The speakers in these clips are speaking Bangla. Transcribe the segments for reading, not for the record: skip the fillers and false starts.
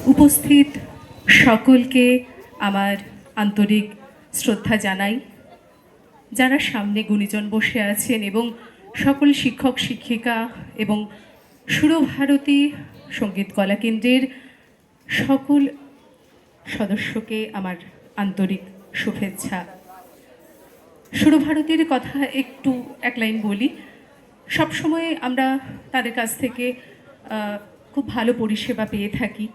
উপস্থিত সকলকে আমার আন্তরিক শ্রদ্ধা জানাই। যারা সামনে গুণীজন বসে আছেন এবং সকল শিক্ষক শিক্ষিকা এবং সুরভারতী সঙ্গীত কলা কেন্দ্রের সকল সদস্যকে আমার আন্তরিক শুভেচ্ছা। সুরভারতীর কথা একটু এক লাইন বলি। সবসময় আমরা তাদের কাছ থেকে খুব ভালো পরিষেবা পেয়ে থাকি।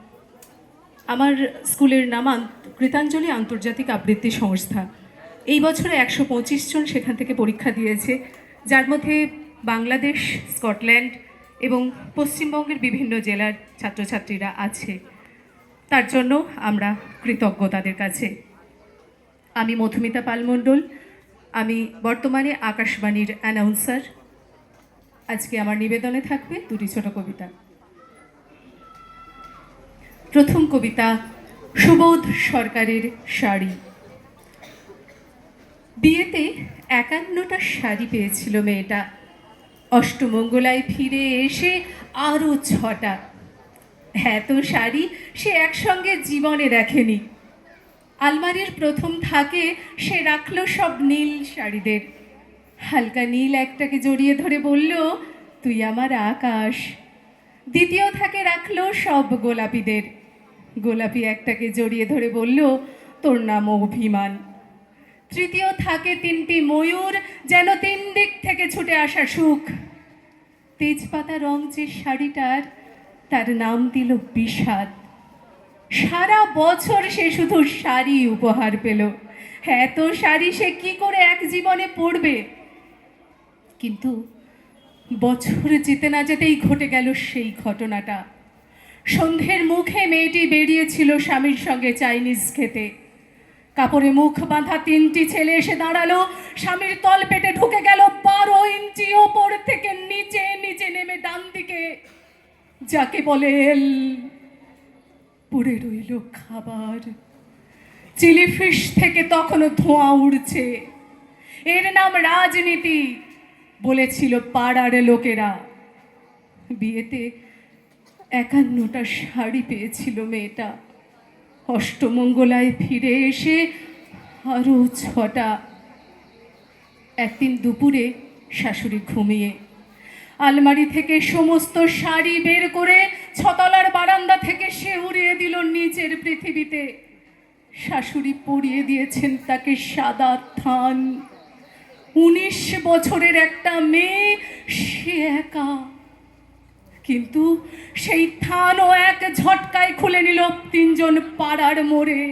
আমার স্কুলের নাম কৃতাঞ্জলি আন্তর্জাতিক আবৃত্তি সংস্থা। এই বছরে 125 জন সেখান থেকে পরীক্ষা দিয়েছে, যার মধ্যে বাংলাদেশ, স্কটল্যান্ড এবং পশ্চিমবঙ্গের বিভিন্ন জেলার ছাত্রছাত্রীরা আছে। তার জন্য আমরা কৃতজ্ঞ তাদের কাছে। আমি মধুমিতা পাল মণ্ডল, আমি বর্তমানে আকাশবাণীর অ্যানাউন্সার। আজকে আমার নিবেদনে থাকবে দুটি ছোট কবিতা। প্রথম কবিতা সুবোধ সরকারের শাড়ি। বিয়েতে 51টা শাড়ি পেয়েছিল মেয়েটা, অষ্টমঙ্গলায় ফিরে এসে আরও 6টা। এত শাড়ি সে একসঙ্গে জীবনে দেখেনি। আলমারির প্রথম থাকে সে রাখলো সব নীল শাড়িদের। হালকা নীল একটাকে জড়িয়ে ধরে বলল, তুই আমার আকাশ। দ্বিতীয় থাকে রাখলো সব গোলাপিদের। গোলাপি একটাকে জড়িয়ে ধরে বলল, তোর নাম অভিমান। তৃতীয় থাকে 3টি ময়ূর, যেন 3 দিক থেকে ছুটে আসা সুখ। তেজপাতা রং যে শাড়িটার, তার নাম দিল বিষাদ। সারা বছর সে শুধু শাড়ি উপহার পেল। এত শাড়ি সে কি করে এক জীবনে পরবে? কিন্তু বছর যেতে না যেতেই ঘটে গেল সেই ঘটনাটা। সন্ধ্যের মুখে মেয়েটি বেরিয়েছিল স্বামীর সঙ্গে চাইনিজ খেতে। কাপড়ে মুখ বাঁধা 3টি ছেলে এসে দাঁড়ালো। স্বামীর তল পেটে ঢুকে গেল 12 ইঞ্চি ওপর থেকে নিচে নিচে নেমে ডান দিকে, যাকে বলে এল। পড়ে রইল খাবার। চিলি ফিশ থেকে তখনও ধোঁয়া উড়ছে। এর নাম রাজনীতি, বলেছিল পাড়ার লোকেরা। বিয়েতে 51টা শাড়ি পেয়েছিল মেয়েটা, অষ্টমঙ্গলায় ফিরে এসে আরও 6টা। একদিন দুপুরে শাশুড়ি ঘুমিয়ে আলমারি থেকে সমস্ত শাড়ি বের করে 6তলার বারান্দা থেকে সে উড়িয়ে দিল নিচের পৃথিবীতে। শাশুড়ি পরিয়ে দিয়েছেন তাকে সাদা থান। 19 বছরের একটা মেয়ে, সে একা। কিন্তু সেই থানও এক ঝটকায় খুলে নিল 3 জন পাড়ার মোড়ে।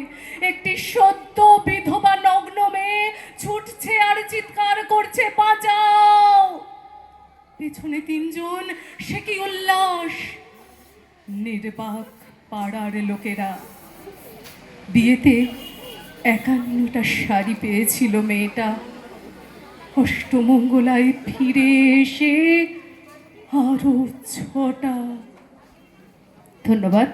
একটি সদ্য বিধবা নগ্ন মেয়ে ছুটছে আর চিৎকার করছে, বাঁচাও। পেছনে 3 জন, সে কি উল্লাস! নির্বাক পাড়ার লোকেরা। বিয়েতে 51টা শাড়ি পেয়েছিল মেয়েটা, অষ্টমঙ্গলায় ফিরে এসে আরও 6টা। ধন্যবাদ।